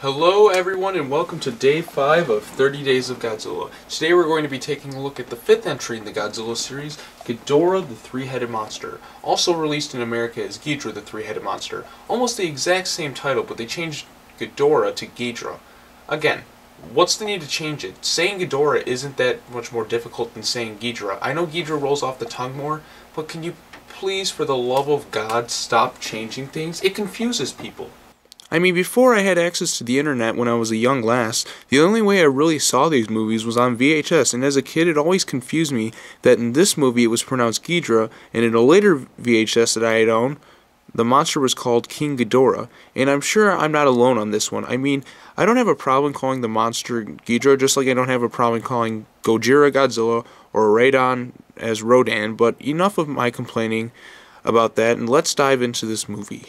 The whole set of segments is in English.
Hello everyone and welcome to day 5 of 30 Days of Godzilla. Today we're going to be taking a look at the 5th entry in the Godzilla series, Ghidorah the Three-Headed Monster. Also released in America as Ghidorah the Three-Headed Monster. Almost the exact same title, but they changed Ghidorah to Ghidorah. Again, what's the need to change it? Saying Ghidorah isn't that much more difficult than saying Ghidorah. I know Ghidorah rolls off the tongue more, but can you please, for the love of God, stop changing things? It confuses people. I mean, before I had access to the internet when I was a young lass, the only way I really saw these movies was on VHS, and as a kid it always confused me that in this movie it was pronounced Ghidorah, and in a later VHS that I had owned, the monster was called King Ghidorah, and I'm sure I'm not alone on this one. I mean, I don't have a problem calling the monster Ghidorah, just like I don't have a problem calling Gojira Godzilla or Radon as Rodan, but enough of my complaining about that, and let's dive into this movie.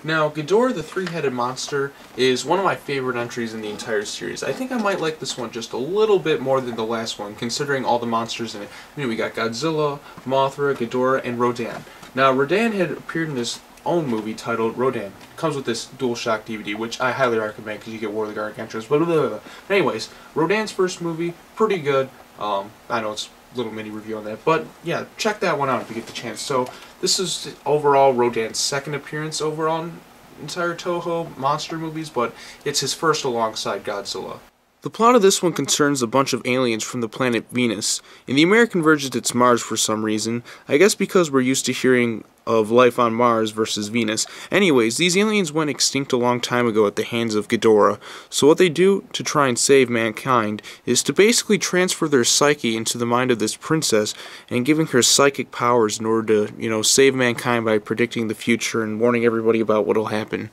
Now, Ghidorah the Three-Headed Monster is one of my favorite entries in the entire series. I think I might like this one just a little bit more than the last one, considering all the monsters in it. I mean, we got Godzilla, Mothra, Ghidorah, and Rodan. Now, Rodan had appeared in his own movie titled Rodan. It comes with this DualShock DVD, which I highly recommend because you get War of the Gargantuars. But anyways, Rodan's first movie, pretty good. I know it's a little mini review on that, but yeah, check that one out if you get the chance. So this is overall Rodan's second appearance overall in entire Toho monster movies, but it's his first alongside Godzilla. The plot of this one concerns a bunch of aliens from the planet Venus. In the American version it's Mars for some reason, I guess because we're used to hearing of life on Mars versus Venus. Anyways, these aliens went extinct a long time ago at the hands of Ghidorah, so what they do to try and save mankind is to basically transfer their psyche into the mind of this princess and giving her psychic powers in order to, save mankind by predicting the future and warning everybody about what'll happen.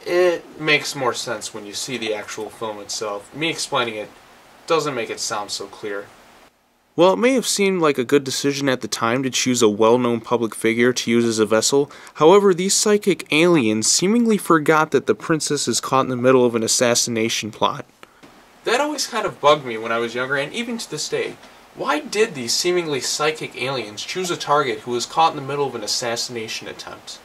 It makes more sense when you see the actual film itself. Me explaining it doesn't make it sound so clear. Well, it may have seemed like a good decision at the time to choose a well-known public figure to use as a vessel. However, these psychic aliens seemingly forgot that the princess is caught in the middle of an assassination plot. That always kind of bugged me when I was younger, and even to this day. Why did these seemingly psychic aliens choose a target who was caught in the middle of an assassination attempt?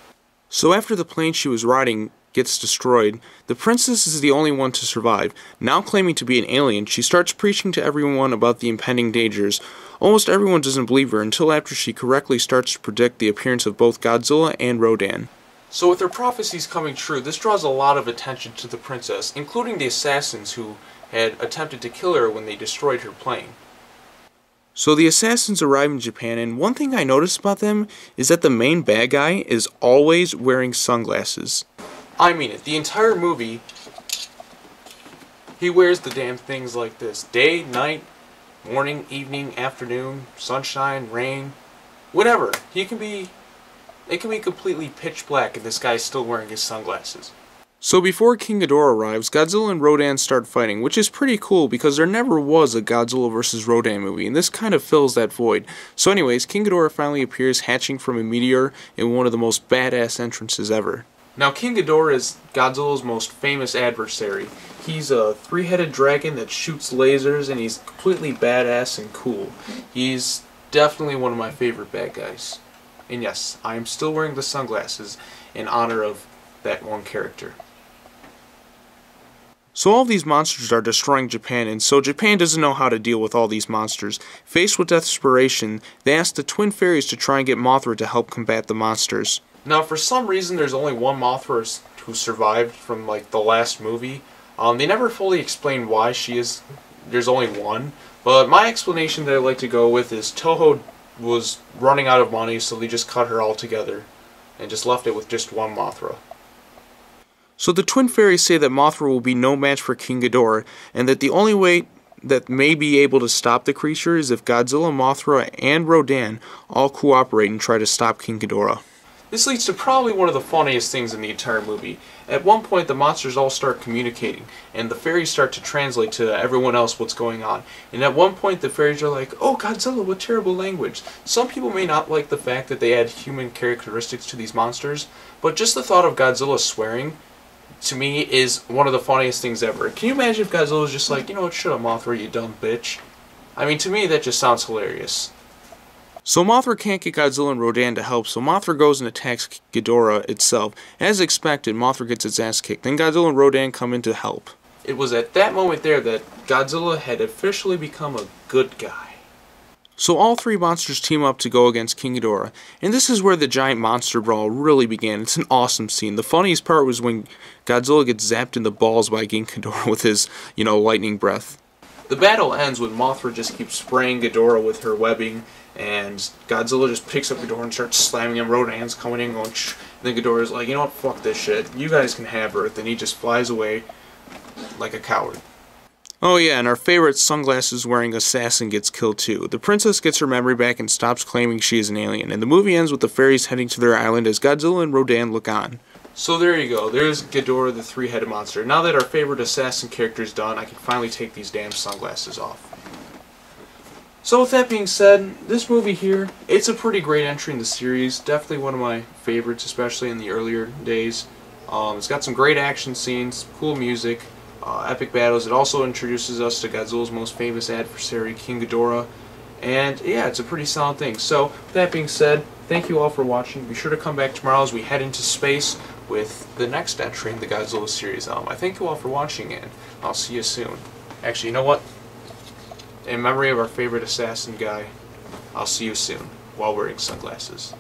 So after the plane she was riding gets destroyed, the princess is the only one to survive. Now claiming to be an alien, she starts preaching to everyone about the impending dangers. Almost everyone doesn't believe her until after she correctly starts to predict the appearance of both Godzilla and Rodan. So with her prophecies coming true, this draws a lot of attention to the princess, including the assassins who had attempted to kill her when they destroyed her plane. So the assassins arrive in Japan, and one thing I noticed about them is that the main bad guy is always wearing sunglasses. I mean it. The entire movie, he wears the damn things like this. Day, night, morning, evening, afternoon, sunshine, rain, whatever. It can be completely pitch black and this guy's still wearing his sunglasses. So before King Ghidorah arrives, Godzilla and Rodan start fighting, which is pretty cool because there never was a Godzilla vs. Rodan movie, and this kind of fills that void. So anyways, King Ghidorah finally appears hatching from a meteor in one of the most badass entrances ever. Now, King Ghidorah is Godzilla's most famous adversary. He's a three-headed dragon that shoots lasers, and he's completely badass and cool. He's definitely one of my favorite bad guys. And yes, I am still wearing the sunglasses in honor of that one character. So all of these monsters are destroying Japan, and so Japan doesn't know how to deal with all these monsters. Faced with desperation, they ask the Twin Fairies to try and get Mothra to help combat the monsters. Now, for some reason, there's only one Mothra who survived from, the last movie. They never fully explain why there's only one. But my explanation that I like to go with is Toho was running out of money, so they just cut her all together and just left it with just one Mothra. So the Twin Fairies say that Mothra will be no match for King Ghidorah, and that the only way that may be able to stop the creature is if Godzilla, Mothra, and Rodan all cooperate and try to stop King Ghidorah. This leads to probably one of the funniest things in the entire movie. At one point, the monsters all start communicating, and the fairies start to translate to everyone else what's going on. And at one point, the fairies are like, "Oh, Godzilla, what terrible language." Some people may not like the fact that they add human characteristics to these monsters, but just the thought of Godzilla swearing, to me, is one of the funniest things ever. Can you imagine if Godzilla was just like, "You know what, shut up, Mothra, you dumb bitch"? I mean, to me, that just sounds hilarious. So Mothra can't get Godzilla and Rodan to help, so Mothra goes and attacks Ghidorah itself. As expected, Mothra gets its ass kicked. Then Godzilla and Rodan come in to help. It was at that moment there that Godzilla had officially become a good guy. So all three monsters team up to go against King Ghidorah, and this is where the giant monster brawl really began. It's an awesome scene. The funniest part was when Godzilla gets zapped in the balls by King Ghidorah with his, lightning breath. The battle ends when Mothra just keeps spraying Ghidorah with her webbing, and Godzilla just picks up Ghidorah and starts slamming him. Rodan's coming in going shh. And then Ghidorah's like, you know what, fuck this shit. You guys can have Earth. And he just flies away like a coward. Oh yeah, and our favorite sunglasses-wearing assassin gets killed too. The princess gets her memory back and stops claiming she is an alien, and the movie ends with the fairies heading to their island as Godzilla and Rodan look on. So there you go, there's Ghidorah the three-headed monster. Now that our favorite assassin character is done, I can finally take these damn sunglasses off. So with that being said, this movie here, it's a pretty great entry in the series. Definitely one of my favorites, especially in the earlier days. It's got some great action scenes, cool music, epic battles. It also introduces us to Godzilla's most famous adversary, King Ghidorah. And yeah, it's a pretty solid thing. So with that being said, thank you all for watching. Be sure to come back tomorrow as we head into space with the next entry in the Godzilla series. I thank you all for watching, and I'll see you soon. Actually, you know what? In memory of our favorite assassin guy, I'll see you soon while wearing sunglasses.